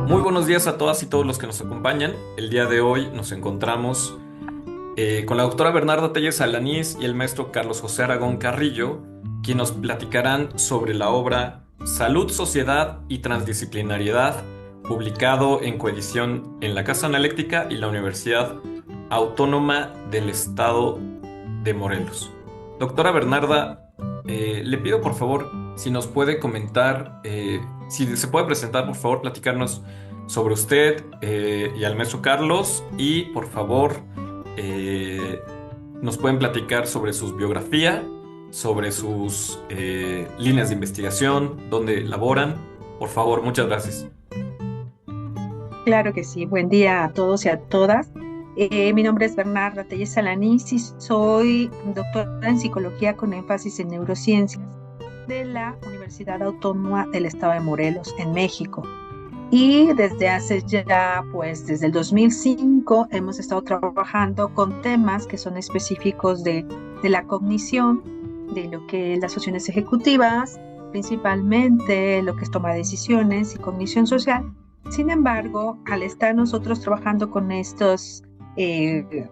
Muy buenos días a todas y todos los que nos acompañan. El día de hoy nos encontramos con la doctora Bernarda Telles Alanís y el maestro Carlos José Aragón Carrillo, quienes nos platicarán sobre la obra Salud, Sociedad y Transdisciplinariedad, publicado en coedición en la Casa Analéctica y la Universidad Autónoma del Estado de Morelos. Doctora Bernarda, le pido por favor si nos puede comentar, si se puede presentar, por favor, platicarnos sobre usted y al maestro Carlos y por favor eh, nos pueden platicar sobre su biografía, sobre sus líneas de investigación, dónde laboran. Por favor, muchas gracias. Claro que sí. Buen día a todos y a todas. Mi nombre es Bernarda Telles Alanís y soy doctora en psicología con énfasis en neurociencias de la Universidad Autónoma del Estado de Morelos, en México. Y desde hace ya, pues desde el 2005, hemos estado trabajando con temas que son específicos de la cognición, de lo que es las funciones ejecutivas, principalmente lo que es toma de decisiones y cognición social. Sin embargo, al estar nosotros trabajando con estos eh,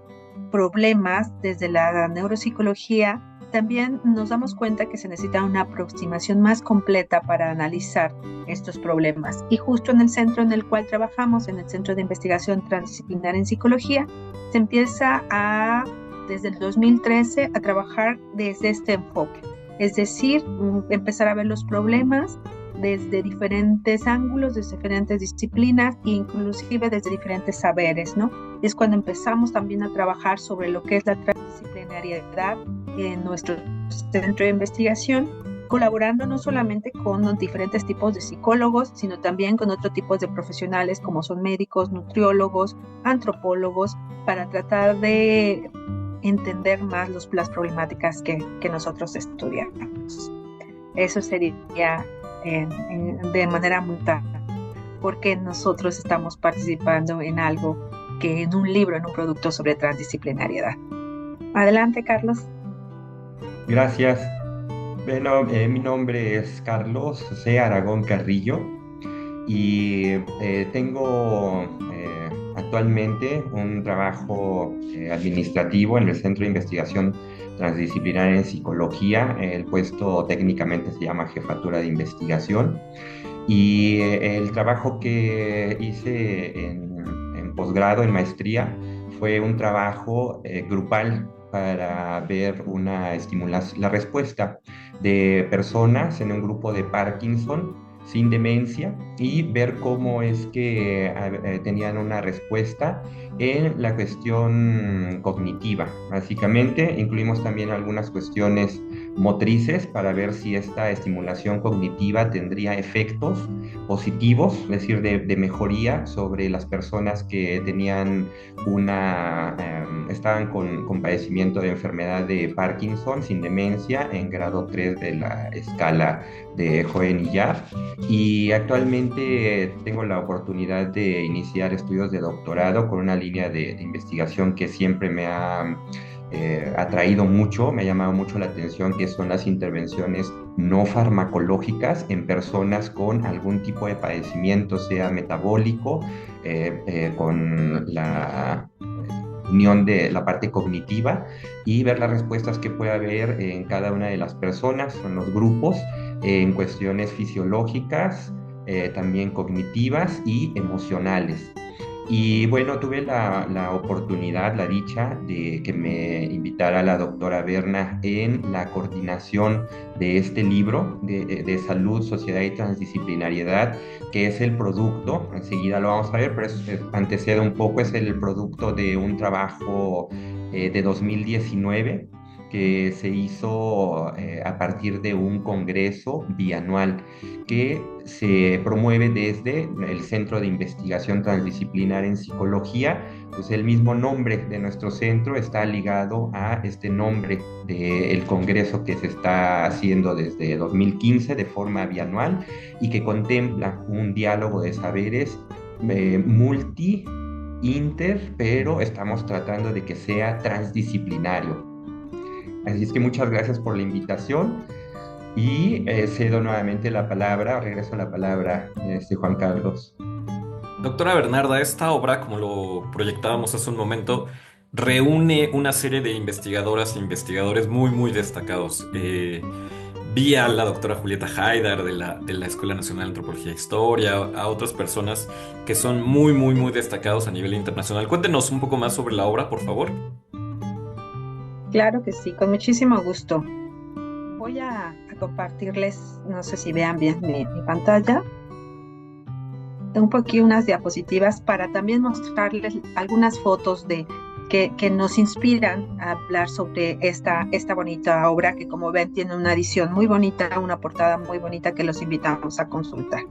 problemas desde la neuropsicología, también nos damos cuenta que se necesita una aproximación más completa para analizar estos problemas. Y justo en el centro en el cual trabajamos, en el Centro de Investigación Transdisciplinar en Psicología, se empieza desde el 2013 a trabajar desde este enfoque. Es decir, empezar a ver los problemas desde diferentes ángulos, desde diferentes disciplinas e inclusive desde diferentes saberes, ¿no? Es cuando empezamos también a trabajar sobre lo que es la transdisciplinariedad en nuestro centro de investigación, colaborando no solamente con diferentes tipos de psicólogos, sino también con otros tipos de profesionales como son médicos, nutriólogos, antropólogos, para tratar de entender más las problemáticas que nosotros estudiamos. Eso sería de manera muy clara, porque nosotros estamos participando en algo en un libro, en un producto sobre transdisciplinariedad. Adelante, Carlos. Gracias. Bueno, mi nombre es Carlos José Aragón Carrillo y tengo actualmente un trabajo administrativo en el Centro de Investigación Transdisciplinaria en Psicología. El puesto técnicamente se llama Jefatura de Investigación y el trabajo que hice en posgrado, en maestría, fue un trabajo grupal para ver la respuesta de personas en un grupo de Parkinson sin demencia y ver cómo es que tenían una respuesta en la cuestión cognitiva. Básicamente, incluimos también algunas cuestiones motrices para ver si esta estimulación cognitiva tendría efectos positivos, es decir, de mejoría sobre las personas que tenían estaban con padecimiento de enfermedad de Parkinson sin demencia en grado 3 de la escala de Hoehn y Yahr. Y actualmente tengo la oportunidad de iniciar estudios de doctorado con una línea de investigación que siempre me ha atraído mucho, me ha llamado mucho la atención, que son las intervenciones no farmacológicas en personas con algún tipo de padecimiento, sea metabólico, con la unión de la parte cognitiva y ver las respuestas que puede haber en cada una de las personas, en los grupos, en cuestiones fisiológicas, también cognitivas y emocionales. Y bueno, tuve la oportunidad, la dicha de que me invitara la doctora Berna en la coordinación de este libro de Salud, Sociedad y Transdisciplinariedad, que es el producto, enseguida lo vamos a ver, pero antecede un poco, es el producto de un trabajo de 2019 que se hizo a partir de un congreso bianual que se promueve desde el Centro de Investigación Transdisciplinar en Psicología. Pues el mismo nombre de nuestro centro está ligado a este nombre del congreso que se está haciendo desde 2015 de forma bianual y que contempla un diálogo de saberes multi, inter, pero estamos tratando de que sea transdisciplinario. Así es que muchas gracias por la invitación y cedo nuevamente la palabra, regreso la palabra, Juan Carlos. Doctora Bernarda, esta obra, como lo proyectábamos hace un momento, reúne una serie de investigadoras e investigadores muy, muy destacados. Vi a la doctora Julieta Haidar de la Escuela Nacional de Antropología e Historia, a otras personas que son muy, muy, muy destacados a nivel internacional. Cuéntenos un poco más sobre la obra, por favor. Claro que sí, con muchísimo gusto. Voy a compartirles, no sé si vean bien mi pantalla, un poquito unas diapositivas para también mostrarles algunas fotos que nos inspiran a hablar sobre esta bonita obra que, como ven, tiene una edición muy bonita, una portada muy bonita que los invitamos a consultar.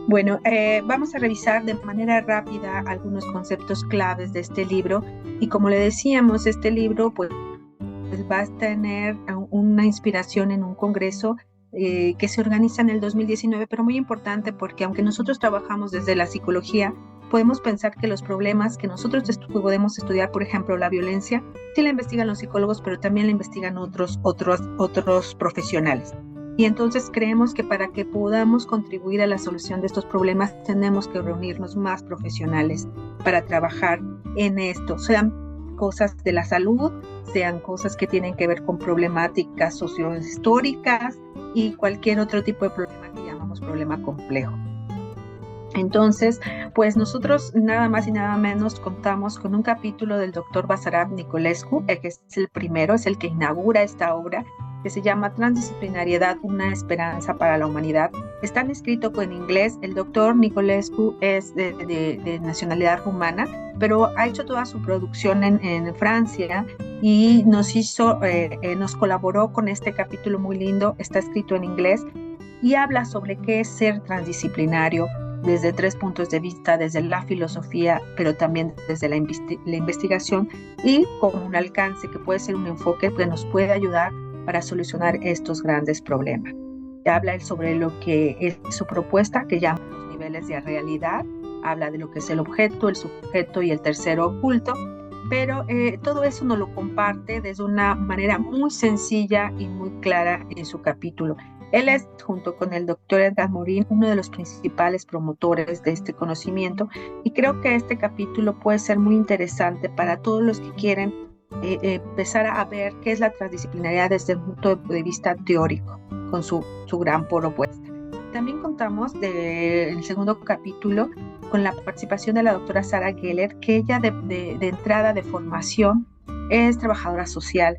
Bueno, vamos a revisar de manera rápida algunos conceptos claves de este libro, y como le decíamos, este libro pues va a tener una inspiración en un congreso que se organiza en el 2019, pero muy importante porque aunque nosotros trabajamos desde la psicología, podemos pensar que los problemas que nosotros podemos estudiar, por ejemplo, la violencia, sí la investigan los psicólogos, pero también la investigan otros profesionales. Y entonces creemos que para que podamos contribuir a la solución de estos problemas, tenemos que reunirnos más profesionales para trabajar en esto, sean cosas de la salud, sean cosas que tienen que ver con problemáticas sociohistóricas y cualquier otro tipo de problema que llamamos problema complejo. Entonces, pues nosotros nada más y nada menos contamos con un capítulo del doctor Basarab Nicolescu, que es el primero, es el que inaugura esta obra, que se llama Transdisciplinariedad, una esperanza para la humanidad. Está escrito en inglés. El doctor Nicolescu es de nacionalidad rumana, pero ha hecho toda su producción en Francia y nos colaboró con este capítulo muy lindo. Está escrito en inglés y habla sobre qué es ser transdisciplinario desde 3 puntos de vista, desde la filosofía, pero también desde la investigación, y con un alcance que puede ser un enfoque que nos puede ayudar para solucionar estos grandes problemas. Habla él sobre lo que es su propuesta, que llama los niveles de realidad. Habla de lo que es el objeto, el sujeto y el tercero oculto, pero todo eso nos lo comparte desde una manera muy sencilla y muy clara en su capítulo. Él es, junto con el doctor Edgar Morin, uno de los principales promotores de este conocimiento, y creo que este capítulo puede ser muy interesante para todos los que quieren empezar a ver qué es la transdisciplinariedad desde el punto de vista teórico, con su gran propuesta. También contamos del segundo capítulo con la participación de la doctora Sara Geller, que ella de entrada de formación es trabajadora social,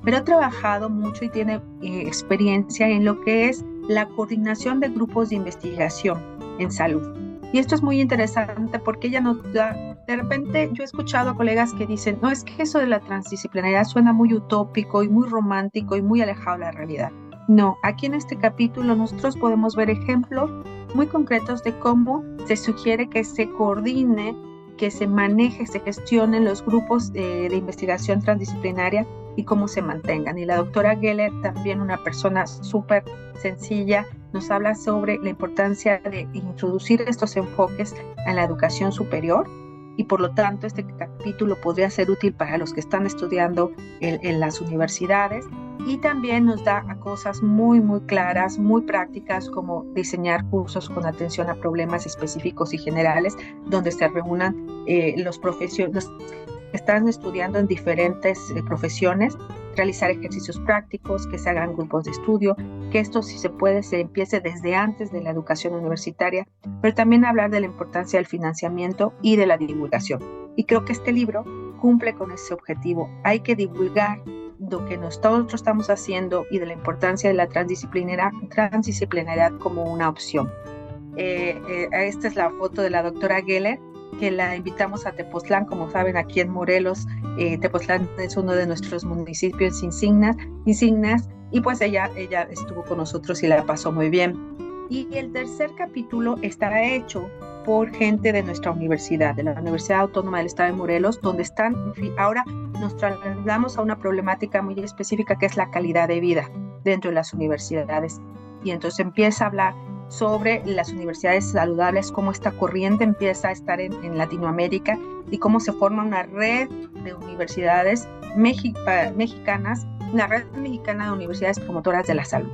pero ha trabajado mucho y tiene experiencia en lo que es la coordinación de grupos de investigación en salud. Y esto es muy interesante porque ella nos da, de repente yo he escuchado a colegas que dicen, no, es que eso de la transdisciplinariedad suena muy utópico y muy romántico y muy alejado de la realidad. No, aquí en este capítulo nosotros podemos ver ejemplos muy concretos de cómo se sugiere que se coordine, que se maneje, se gestionen los grupos de investigación transdisciplinaria y cómo se mantengan. Y la doctora Geller, también una persona súper sencilla, nos habla sobre la importancia de introducir estos enfoques en la educación superior, y por lo tanto este capítulo podría ser útil para los que están estudiando en las universidades, y también nos da cosas muy, muy claras, muy prácticas, como diseñar cursos con atención a problemas específicos y generales, donde se reúnan los profesionales que están estudiando en diferentes profesiones, realizar ejercicios prácticos, que se hagan grupos de estudio, que esto, si se puede, se empiece desde antes de la educación universitaria, pero también hablar de la importancia del financiamiento y de la divulgación. Y creo que este libro cumple con ese objetivo. Hay que divulgar lo que nosotros estamos haciendo y de la importancia de la transdisciplinariedad como una opción. Esta es la foto de la doctora Geller, que la invitamos a Tepoztlán. Como saben, aquí en Morelos, Tepoztlán es uno de nuestros municipios insignias, y pues ella estuvo con nosotros y la pasó muy bien. Y el tercer capítulo estará hecho por gente de nuestra universidad, de la Universidad Autónoma del Estado de Morelos, donde están, ahora nos trasladamos a una problemática muy específica, que es la calidad de vida dentro de las universidades. Y entonces empieza a hablar sobre las universidades saludables, cómo esta corriente empieza a estar en Latinoamérica y cómo se forma una red de universidades mexicanas, una red mexicana de universidades promotoras de la salud.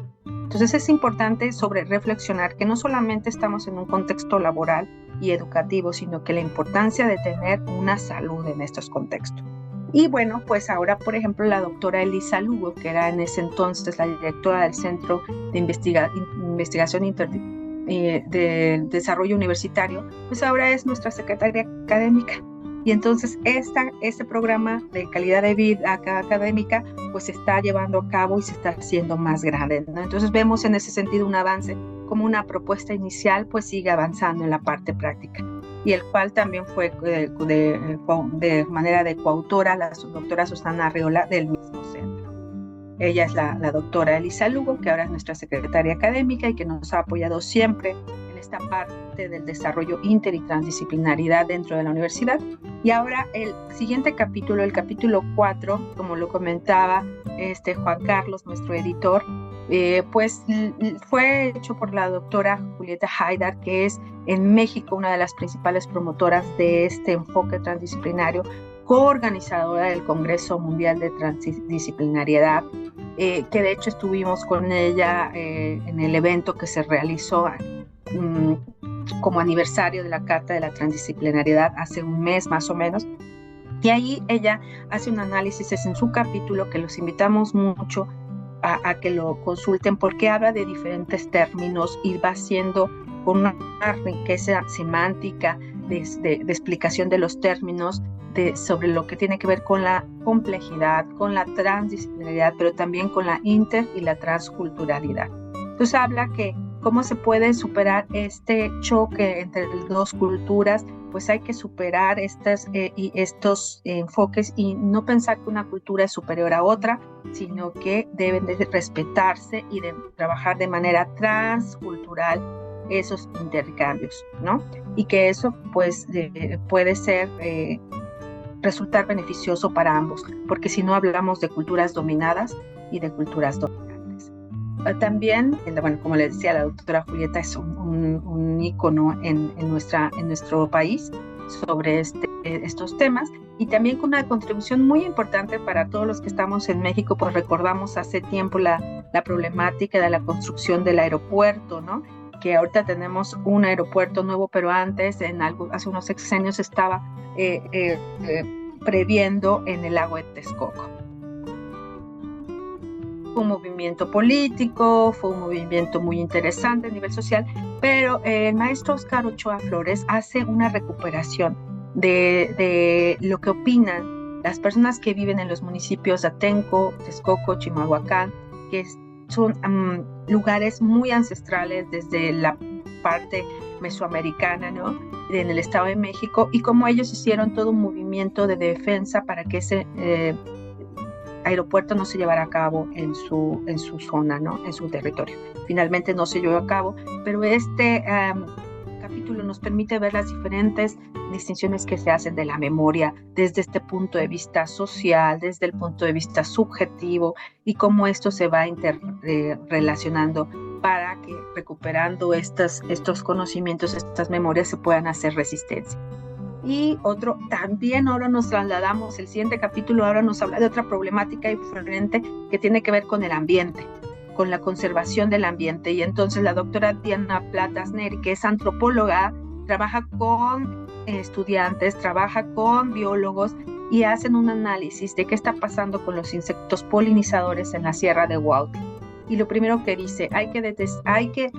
Entonces es importante sobre reflexionar que no solamente estamos en un contexto laboral y educativo, sino que la importancia de tener una salud en estos contextos. Y bueno, pues ahora, por ejemplo, la doctora Elisa Lugo, que era en ese entonces la directora del Centro de Investigación de Desarrollo Universitario, pues ahora es nuestra secretaria académica. Y entonces este programa de calidad de vida académica pues se está llevando a cabo y se está haciendo más grande, ¿no? Entonces vemos en ese sentido un avance, como una propuesta inicial pues sigue avanzando en la parte práctica, y el cual también fue de manera de coautora la doctora Susana Arreola del mismo centro. Ella es la doctora Elisa Lugo, que ahora es nuestra secretaria académica y que nos ha apoyado siempre en esta parte del desarrollo inter y transdisciplinaridad dentro de la universidad. Y ahora el siguiente capítulo, el capítulo 4, como lo comentaba Juan Carlos, nuestro editor, pues fue hecho por la doctora Julieta Haidar, que es en México una de las principales promotoras de este enfoque transdisciplinario, coorganizadora del Congreso Mundial de Transdisciplinariedad, que de hecho estuvimos con ella en el evento que se realizó como aniversario de la Carta de la Transdisciplinariedad hace un mes más o menos. Y ahí ella hace un análisis en su capítulo que los invitamos mucho a que lo consulten, porque habla de diferentes términos y va haciendo con una riqueza semántica de explicación de los términos, sobre lo que tiene que ver con la complejidad, con la transdisciplinaridad, pero también con la inter y la transculturalidad. Entonces habla que cómo se puede superar este choque entre dos culturas, pues hay que superar estos enfoques y no pensar que una cultura es superior a otra, sino que deben de respetarse y de trabajar de manera transcultural esos intercambios, ¿no? Y que eso pues puede ser resultar beneficioso para ambos, porque si no hablamos de culturas dominadas y de culturas dominantes. También, bueno, como le decía, la doctora Julieta es un ícono en nuestro país sobre estos temas, y también con una contribución muy importante para todos los que estamos en México, pues recordamos hace tiempo la problemática de la construcción del aeropuerto, ¿no? Que ahorita tenemos un aeropuerto nuevo, pero antes, hace unos sexenios, estaba previendo en el lago de Texcoco. Fue un movimiento político, fue un movimiento muy interesante a nivel social, pero el maestro Óscar Ochoa Flores hace una recuperación de lo que opinan las personas que viven en los municipios de Atenco, Texcoco, Chimalhuacán, que son lugares muy ancestrales desde la parte mesoamericana, ¿no? En el Estado de México, y cómo ellos hicieron todo un movimiento de defensa para que ese aeropuerto no se llevara a cabo en su zona, ¿no? En su territorio. Finalmente no se llevó a cabo, pero este capítulo nos permite ver las diferentes distinciones que se hacen de la memoria desde este punto de vista social, desde el punto de vista subjetivo, y cómo esto se va interrelacionando para que, recuperando estos conocimientos, estas memorias, se puedan hacer resistencia. Y también ahora nos trasladamos, el siguiente capítulo ahora nos habla de otra problemática diferente que tiene que ver con el ambiente, con la conservación del ambiente. Y entonces la doctora Diana Platas Neri, que es antropóloga, trabaja con estudiantes, trabaja con biólogos, y hacen un análisis de qué está pasando con los insectos polinizadores en la Sierra de Huautla. Y lo primero que dice, hay que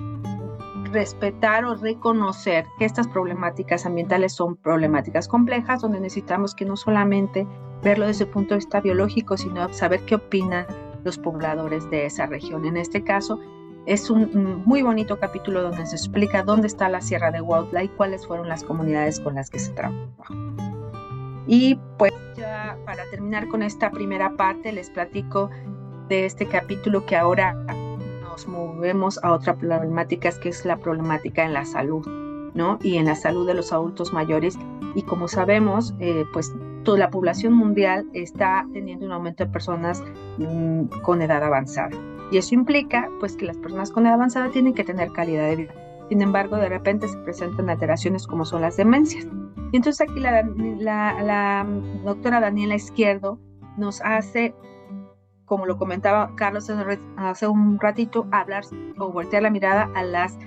respetar o reconocer que estas problemáticas ambientales son problemáticas complejas, donde necesitamos que no solamente verlo desde el punto de vista biológico, sino saber qué opinan los pobladores de esa región. En este caso, es un muy bonito capítulo donde se explica dónde está la Sierra de Huautla y cuáles fueron las comunidades con las que se trabajó. Y pues ya para terminar con esta primera parte, les platico de este capítulo, que ahora nos movemos a otra problemática, que es la problemática en la salud, ¿no? Y en la salud de los adultos mayores. Y como sabemos, pues toda la población mundial está teniendo un aumento de personas con edad avanzada. Y eso implica pues que las personas con edad avanzada tienen que tener calidad de vida. Sin embargo, de repente se presentan alteraciones como son las demencias. Y entonces aquí la doctora Daniela Izquierdo nos hace como lo comentaba Carlos hace un ratito, hablar o voltear la mirada a las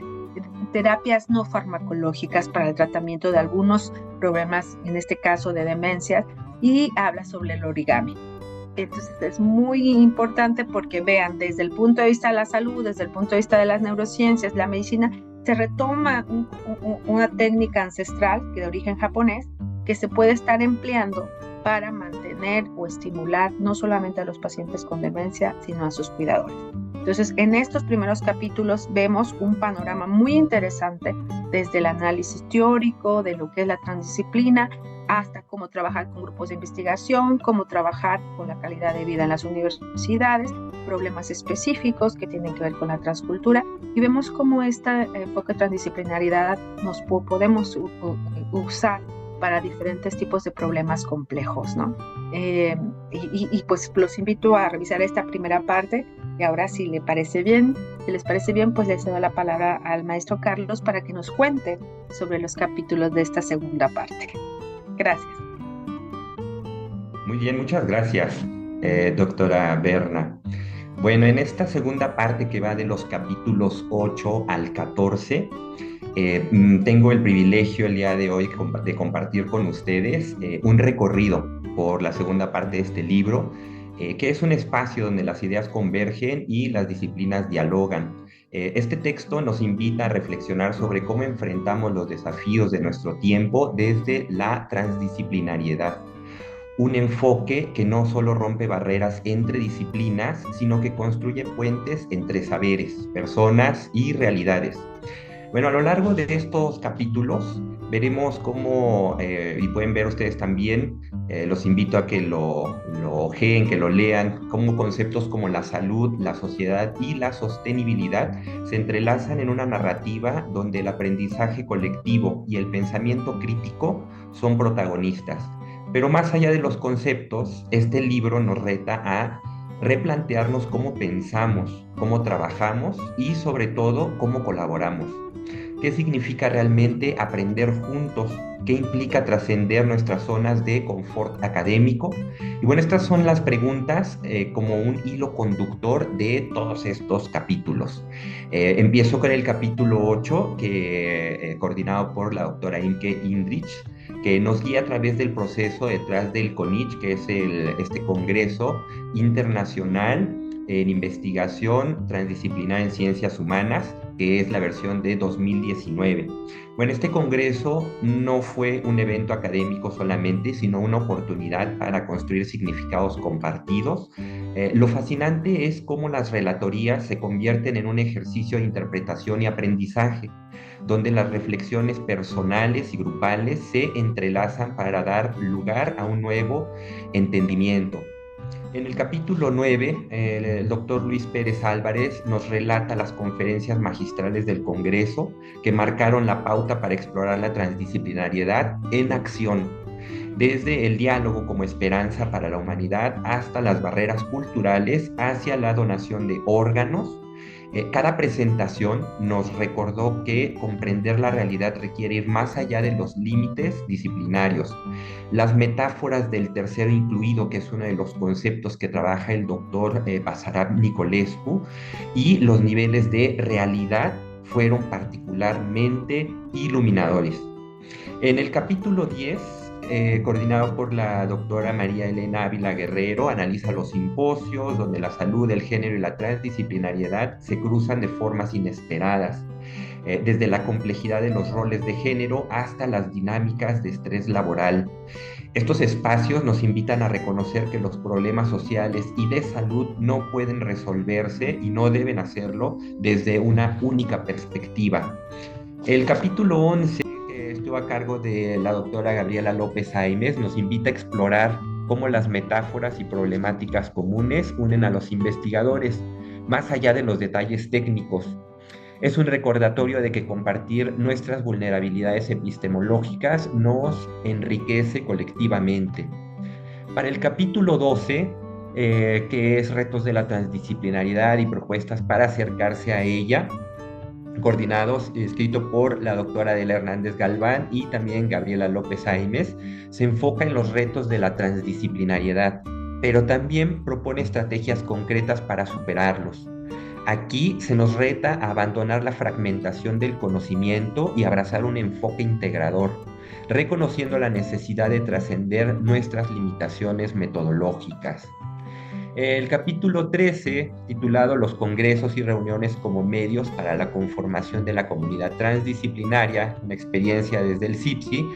terapias no farmacológicas para el tratamiento de algunos problemas, en este caso de demencia, y habla sobre el origami. Entonces es muy importante porque vean, desde el punto de vista de la salud, desde el punto de vista de las neurociencias, la medicina, se retoma una técnica ancestral que de origen japonés que se puede estar empleando para mantener o estimular no solamente a los pacientes con demencia, sino a sus cuidadores. Entonces, en estos primeros capítulos vemos un panorama muy interesante desde el análisis teórico de lo que es la transdisciplina hasta cómo trabajar con grupos de investigación, cómo trabajar con la calidad de vida en las universidades, problemas específicos que tienen que ver con la transcultura, y vemos cómo este enfoque de transdisciplinaridad nos podemos usar para diferentes tipos de problemas complejos, ¿no? Y pues los invito a revisar esta primera parte, y ahora si les parece bien, pues les doy la palabra al maestro Carlos para que nos cuente sobre los capítulos de esta segunda parte. Gracias. Muy bien, muchas gracias, doctora Berna. Bueno, en esta segunda parte que va de los capítulos 8 al 14, tengo el privilegio el día de hoy de compartir con ustedes un recorrido por la segunda parte de este libro, que es un espacio donde las ideas convergen y las disciplinas dialogan. Este texto nos invita a reflexionar sobre cómo enfrentamos los desafíos de nuestro tiempo desde la transdisciplinariedad. Un enfoque que no solo rompe barreras entre disciplinas, sino que construye puentes entre saberes, personas y realidades. Bueno, a lo largo de estos capítulos veremos cómo, y pueden ver ustedes también, los invito a que lo ojeen, que lo lean, cómo conceptos como la salud, la sociedad y la sostenibilidad se entrelazan en una narrativa donde el aprendizaje colectivo y el pensamiento crítico son protagonistas. Pero más allá de los conceptos, este libro nos reta a replantearnos cómo pensamos, cómo trabajamos y sobre todo cómo colaboramos. ¿Qué significa realmente aprender juntos? ¿Qué implica trascender nuestras zonas de confort académico? Y bueno, estas son las preguntas como un hilo conductor de todos estos capítulos. Empiezo con el capítulo 8, coordinado por la doctora Imke Indrich, que nos guía a través del proceso detrás del CONICH, que es este Congreso Internacional en Investigación Transdisciplinar en Ciencias Humanas, que es la versión de 2019. Bueno, este congreso no fue un evento académico solamente, sino una oportunidad para construir significados compartidos. Lo fascinante es cómo las relatorías se convierten en un ejercicio de interpretación y aprendizaje, donde las reflexiones personales y grupales se entrelazan para dar lugar a un nuevo entendimiento. En el capítulo 9, el doctor Luis Pérez Álvarez nos relata las conferencias magistrales del Congreso que marcaron la pauta para explorar la transdisciplinariedad en acción, desde el diálogo como esperanza para la humanidad hasta las barreras culturales hacia la donación de órganos. Cada presentación nos recordó que comprender la realidad requiere ir más allá de los límites disciplinarios. Las metáforas del tercero incluido, que es uno de los conceptos que trabaja el doctor Basarab Nicolescu, y los niveles de realidad fueron particularmente iluminadores. En el capítulo 10, coordinado por la doctora María Elena Ávila Guerrero, analiza los simposios donde la salud, el género y la transdisciplinariedad se cruzan de formas inesperadas, desde la complejidad de los roles de género hasta las dinámicas de estrés laboral. Estos espacios nos invitan a reconocer que los problemas sociales y de salud no pueden resolverse y no deben hacerlo desde una única perspectiva. El capítulo 11, estuvo a cargo de la doctora Gabriela López Aimes, nos invita a explorar cómo las metáforas y problemáticas comunes unen a los investigadores, más allá de los detalles técnicos. Es un recordatorio de que compartir nuestras vulnerabilidades epistemológicas nos enriquece colectivamente. Para el capítulo 12, que es retos de la transdisciplinariedad y propuestas para acercarse a ella, coordinados y escrito por la doctora Adela Hernández Galván y también Gabriela López Aimes, se enfoca en los retos de la transdisciplinariedad. pero también propone estrategias concretas para superarlos. Aquí se nos reta a abandonar la fragmentación del conocimiento y abrazar un enfoque integrador, reconociendo la necesidad de trascender nuestras limitaciones metodológicas. El capítulo 13, titulado Los congresos y reuniones como medios para la conformación de la comunidad transdisciplinaria, una experiencia desde el CIPSI,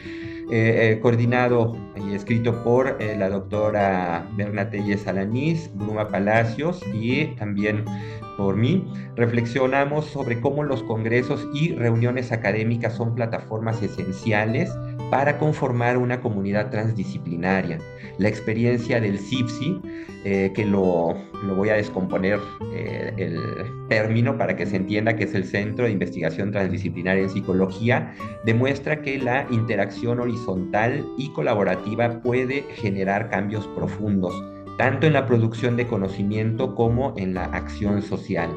coordinado y escrito por la doctora Berna Telles Alanís, Bruma Palacios y también por mí, reflexionamos sobre cómo los congresos y reuniones académicas son plataformas esenciales para conformar una comunidad transdisciplinaria. La experiencia del CIPSI, que lo voy a descomponer el término para que se entienda que es el Centro de Investigación Transdisciplinaria en Psicología, demuestra que la interacción horizontal y colaborativa puede generar cambios profundos, tanto en la producción de conocimiento como en la acción social.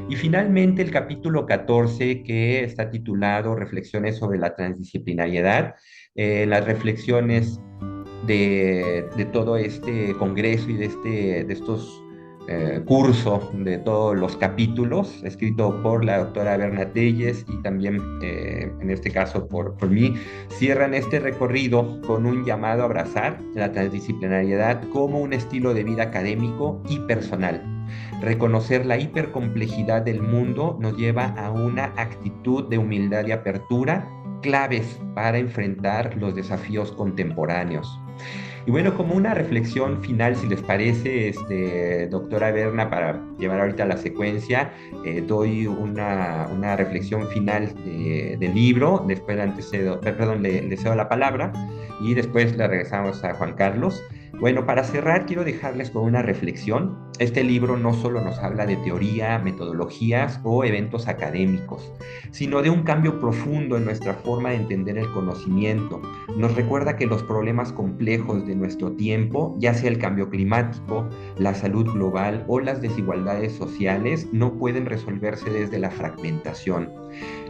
Y finalmente el capítulo 14, que está titulado Reflexiones sobre la transdisciplinariedad, las reflexiones de todo este congreso y de estos curso de todos los capítulos, escrito por la doctora Berna Telles y también, en este caso, por mí, cierran este recorrido con un llamado a abrazar la transdisciplinariedad como un estilo de vida académico y personal. Reconocer la hipercomplejidad del mundo nos lleva a una actitud de humildad y apertura, claves para enfrentar los desafíos contemporáneos. Y bueno, como una reflexión final, si les parece, doctora Berna, para llevar ahorita la secuencia, doy una reflexión final del libro, después le cedo la palabra y después le regresamos a Juan Carlos. Bueno, para cerrar, quiero dejarles con una reflexión. Este libro no solo nos habla de teoría, metodologías o eventos académicos, sino de un cambio profundo en nuestra forma de entender el conocimiento. Nos recuerda que los problemas complejos de nuestro tiempo, ya sea el cambio climático, la salud global o las desigualdades sociales, no pueden resolverse desde la fragmentación.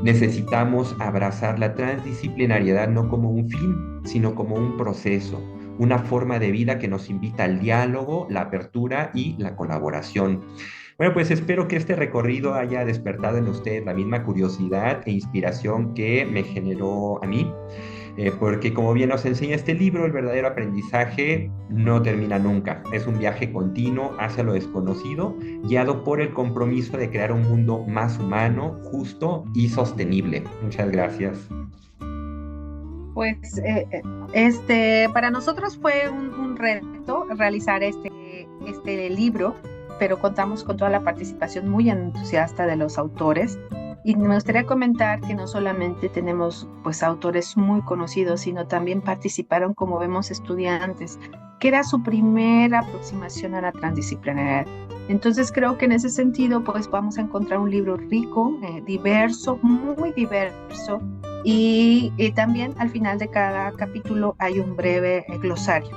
Necesitamos abrazar la transdisciplinariedad no como un fin, sino como un proceso, una forma de vida que nos invita al diálogo, la apertura y la colaboración. Bueno, pues espero que este recorrido haya despertado en usted la misma curiosidad e inspiración que me generó a mí, porque como bien nos enseña este libro, el verdadero aprendizaje no termina nunca. Es un viaje continuo hacia lo desconocido, guiado por el compromiso de crear un mundo más humano, justo y sostenible. Muchas gracias. Pues para nosotros fue un reto realizar este libro, pero contamos con toda la participación muy entusiasta de los autores. Y me gustaría comentar que no solamente tenemos pues autores muy conocidos, sino también participaron, como vemos, estudiantes, que era su primera aproximación a la transdisciplinaridad. Entonces creo que en ese sentido pues vamos a encontrar un libro rico, diverso, muy diverso, y también al final de cada capítulo hay un breve glosario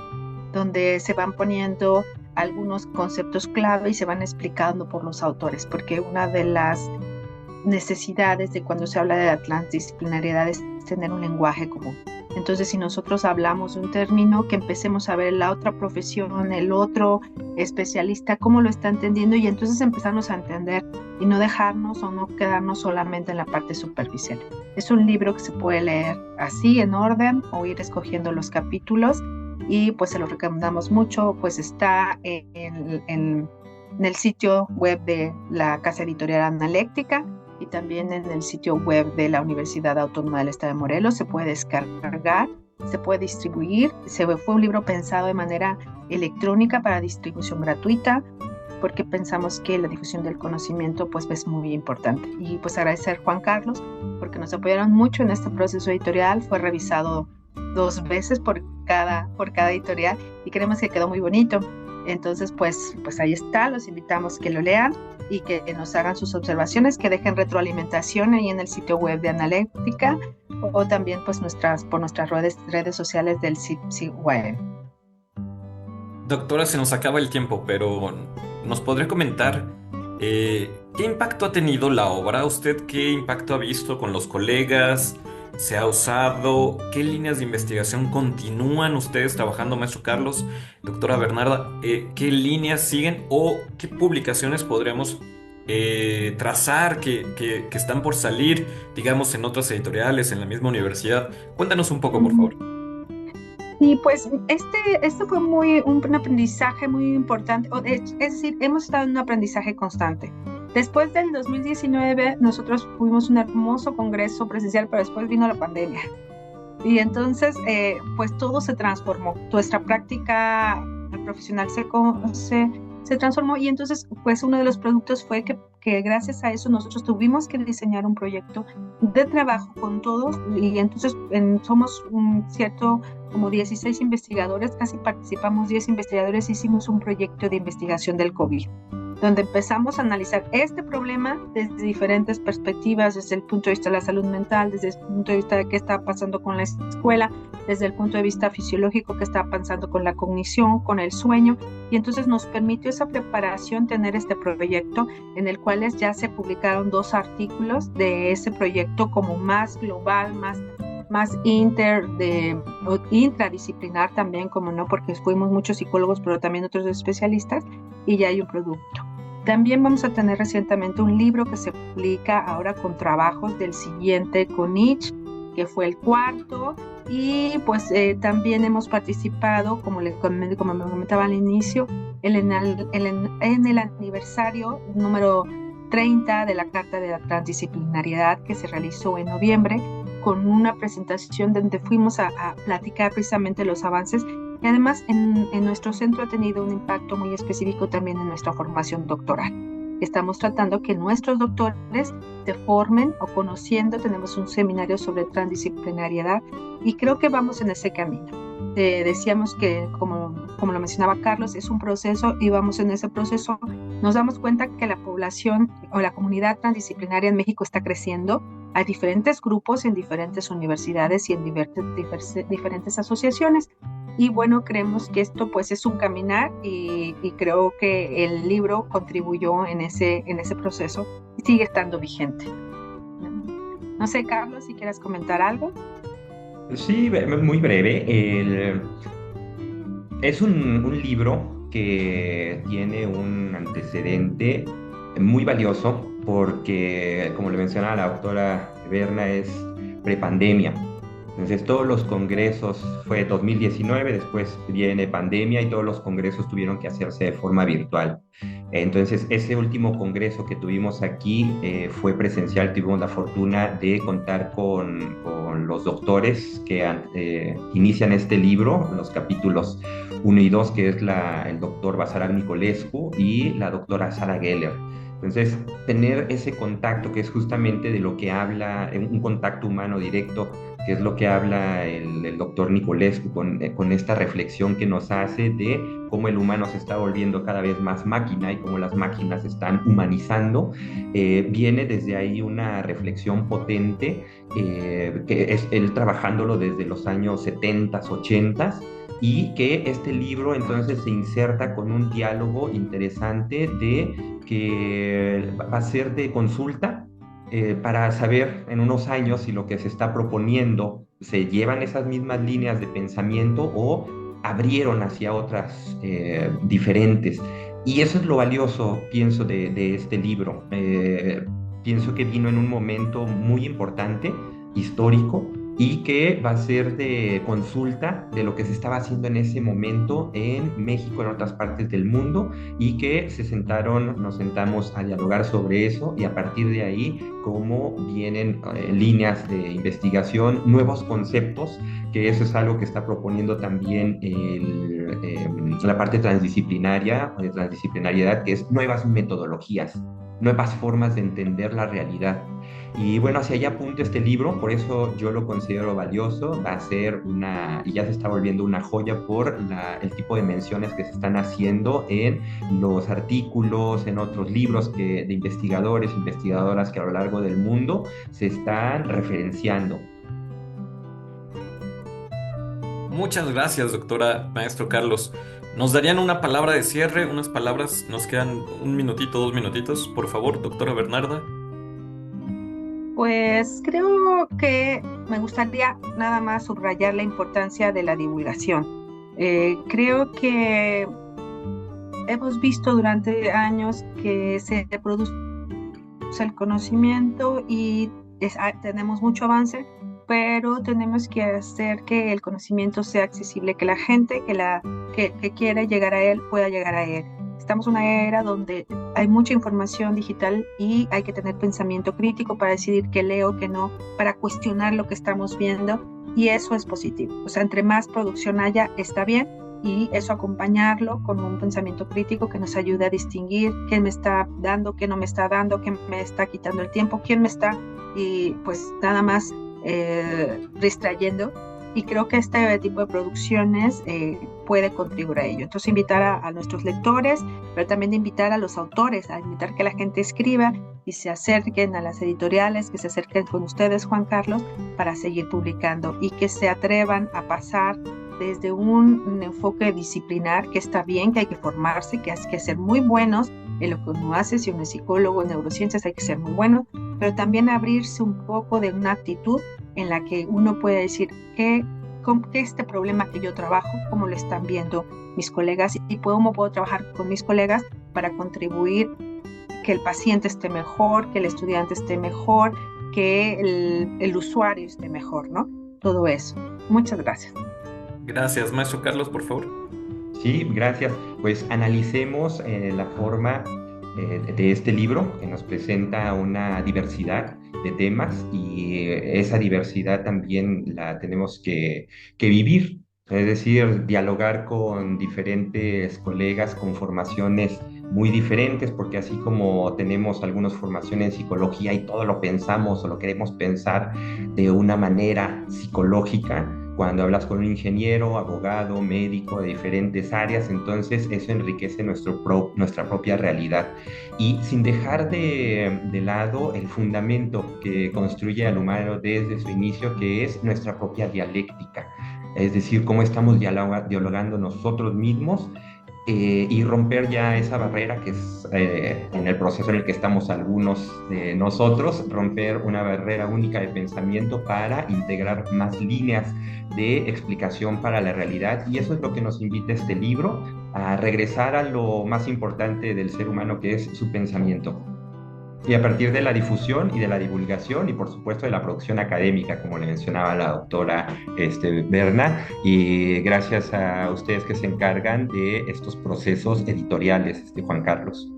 donde se van poniendo algunos conceptos clave y se van explicando por los autores, porque una de las necesidades de cuando se habla de la transdisciplinariedad es tener un lenguaje común. Entonces, si nosotros hablamos de un término, que empecemos a ver la otra profesión, el otro especialista, cómo lo está entendiendo, y entonces empezarnos a entender y no dejarnos o no quedarnos solamente en la parte superficial. Es un libro que se puede leer así, en orden, o ir escogiendo los capítulos, y pues se lo recomendamos mucho. Pues está en el sitio web de la Casa Editorial Analéctica y también en el sitio web de la Universidad Autónoma del Estado de Morelos. Se puede descargar, se puede distribuir. Fue un libro pensado de manera electrónica para distribución gratuita, porque pensamos que la difusión del conocimiento pues es muy importante. Y pues agradecer a Juan Carlos porque nos apoyaron mucho en este proceso editorial. Fue revisado 2 veces por cada editorial y creemos que quedó muy bonito. Entonces pues ahí está, los invitamos que lo lean y que nos hagan sus observaciones, que dejen retroalimentación ahí en el sitio web de Analéctica o también pues por nuestras redes sociales del CIPSI-UAM. Doctora, se nos acaba el tiempo, pero ¿nos podría comentar qué impacto ha tenido la obra? ¿Usted qué impacto ha visto con los colegas? se ha usado? ¿Qué líneas de investigación continúan ustedes trabajando, maestro Carlos, doctora Bernarda? ¿Qué líneas siguen o qué publicaciones podríamos trazar que están por salir, digamos, en otras editoriales, en la misma universidad? Cuéntanos un poco, por favor. Y pues este fue un aprendizaje muy importante, es decir, hemos estado en un aprendizaje constante. Después del 2019 nosotros tuvimos un hermoso congreso presencial, pero después vino la pandemia. Y entonces, pues todo se transformó. Nuestra práctica profesional se transformó y entonces, pues uno de los productos fue que gracias a eso nosotros tuvimos que diseñar un proyecto de trabajo con todos y entonces somos un cierto, como 16 investigadores, casi participamos 10 investigadores, hicimos un proyecto de investigación del COVID, donde empezamos a analizar este problema desde diferentes perspectivas, desde el punto de vista de la salud mental, desde el punto de vista de qué está pasando con la escuela, desde el punto de vista fisiológico, qué está pasando con la cognición, con el sueño, y entonces nos permitió esa preparación tener este proyecto en el cual ya se publicaron 2 artículos de ese proyecto como más global, más intradisciplinar también, como no, porque fuimos muchos psicólogos, pero también otros especialistas, y ya hay un producto. También vamos a tener recientemente un libro que se publica ahora con trabajos del siguiente CONICH, que fue el 4, y pues también hemos participado, como me comentaba al inicio, en el aniversario número 30 de la Carta de la Transdisciplinariedad que se realizó en noviembre, con una presentación donde fuimos a platicar precisamente los avances. Y además en nuestro centro ha tenido un impacto muy específico también en nuestra formación doctoral. Estamos tratando que nuestros doctores se formen o conociendo, tenemos un seminario sobre transdisciplinariedad y creo que vamos en ese camino. Decíamos que, como lo mencionaba Carlos, es un proceso y vamos en ese proceso. Nos damos cuenta que la población o la comunidad transdisciplinaria en México está creciendo. Hay diferentes grupos en diferentes universidades y en diferentes asociaciones. Y bueno, creemos que esto pues es un caminar y creo que el libro contribuyó en ese proceso y sigue estando vigente. No sé, Carlos, si quieres comentar algo. Sí, muy breve. Es un libro que tiene un antecedente muy valioso porque, como le mencionaba la doctora Berna, es prepandemia. Entonces todos los congresos, fue 2019, después viene pandemia y todos los congresos tuvieron que hacerse de forma virtual. Entonces ese último congreso que tuvimos aquí fue presencial, tuvimos la fortuna de contar con los doctores que inician este libro, los capítulos 1 y 2, que es el doctor Basarab Nicolescu y la doctora Sara Geller. Entonces, tener ese contacto que es justamente de lo que habla, un contacto humano directo, que es lo que habla el doctor Nicolescu con esta reflexión que nos hace de cómo el humano se está volviendo cada vez más máquina y cómo las máquinas se están humanizando, viene desde ahí una reflexión potente, que es él trabajándolo desde los años 70, 80, y que este libro entonces se inserta con un diálogo interesante de que va a ser de consulta para saber en unos años si lo que se está proponiendo se llevan esas mismas líneas de pensamiento o abrieron hacia otras diferentes. Y eso es lo valioso, pienso, de este libro. Pienso que vino en un momento muy importante, histórico, y que va a ser de consulta de lo que se estaba haciendo en ese momento en México, en otras partes del mundo, y que nos sentamos a dialogar sobre eso y a partir de ahí cómo vienen líneas de investigación, nuevos conceptos, que eso es algo que está proponiendo también la parte transdisciplinaria o de transdisciplinariedad, que es nuevas metodologías, nuevas formas de entender la realidad. Y bueno, hacia allá apunta este libro, por eso yo lo considero valioso. Va a ser y ya se está volviendo una joya por el tipo de menciones que se están haciendo en los artículos, en otros libros de investigadores, investigadoras que a lo largo del mundo se están referenciando. Muchas gracias, doctora, maestro Carlos. ¿Nos darían una palabra de cierre, unas palabras? Nos quedan un minutito, 2 minutitos. Por favor, doctora Bernarda. Pues creo que me gustaría nada más subrayar la importancia de la divulgación. Creo que hemos visto durante años que se produce el conocimiento y tenemos mucho avance, pero tenemos que hacer que el conocimiento sea accesible, que la gente que quiere llegar a él pueda llegar a él. Estamos en una era donde hay mucha información digital y hay que tener pensamiento crítico para decidir qué leo, qué no, para cuestionar lo que estamos viendo, y eso es positivo. O sea, entre más producción haya, está bien, y eso acompañarlo con un pensamiento crítico que nos ayude a distinguir qué me está dando, qué no me está dando, qué me está quitando el tiempo, quién me está, y pues nada más distrayendo. Y creo que este tipo de producciones puede contribuir a ello. Entonces invitar a nuestros lectores, pero también invitar a los autores, a invitar que la gente escriba y se acerquen a las editoriales, que se acerquen con ustedes, Juan Carlos, para seguir publicando, y que se atrevan a pasar desde un enfoque disciplinar, que está bien, que hay que formarse, que hay que ser muy buenos en lo que uno hace. Si uno es psicólogo en neurociencias, hay que ser muy bueno, pero también abrirse un poco de una actitud en la que uno puede decir que este problema que yo trabajo, cómo lo están viendo mis colegas, y cómo puedo trabajar con mis colegas para contribuir que el paciente esté mejor, que el estudiante esté mejor, que el usuario esté mejor, ¿no? Todo eso. Muchas gracias. Gracias, maestro Carlos, por favor. Sí, gracias. Pues analicemos la forma de este libro, que nos presenta una diversidad de temas, y esa diversidad también la tenemos que vivir, es decir, dialogar con diferentes colegas con formaciones muy diferentes, porque así como tenemos algunas formaciones en psicología y todo lo pensamos o lo queremos pensar de una manera psicológica, cuando hablas con un ingeniero, abogado, médico de diferentes áreas, entonces eso enriquece nuestra propia realidad. Y sin dejar de lado el fundamento que construye al humano desde su inicio, que es nuestra propia dialéctica. Es decir, cómo estamos dialogando nosotros mismos, y romper ya esa barrera que es en el proceso en el que estamos algunos de nosotros, romper una barrera única de pensamiento para integrar más líneas de explicación para la realidad. Y eso es lo que nos invita este libro, a regresar a lo más importante del ser humano, que es su pensamiento. Y a partir de la difusión y de la divulgación, y por supuesto de la producción académica, como le mencionaba la doctora Berna, y gracias a ustedes que se encargan de estos procesos editoriales, Juan Carlos.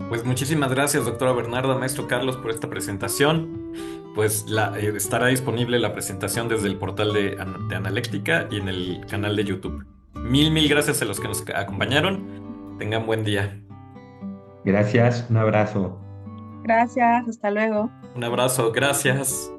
Pues muchísimas gracias, doctora Bernarda, maestro Carlos, por esta presentación. Pues estará disponible la presentación desde el portal de Analéctica y en el canal de YouTube. Mil gracias a los que nos acompañaron. Tengan buen día. Gracias, un abrazo. Gracias, hasta luego. Un abrazo, gracias.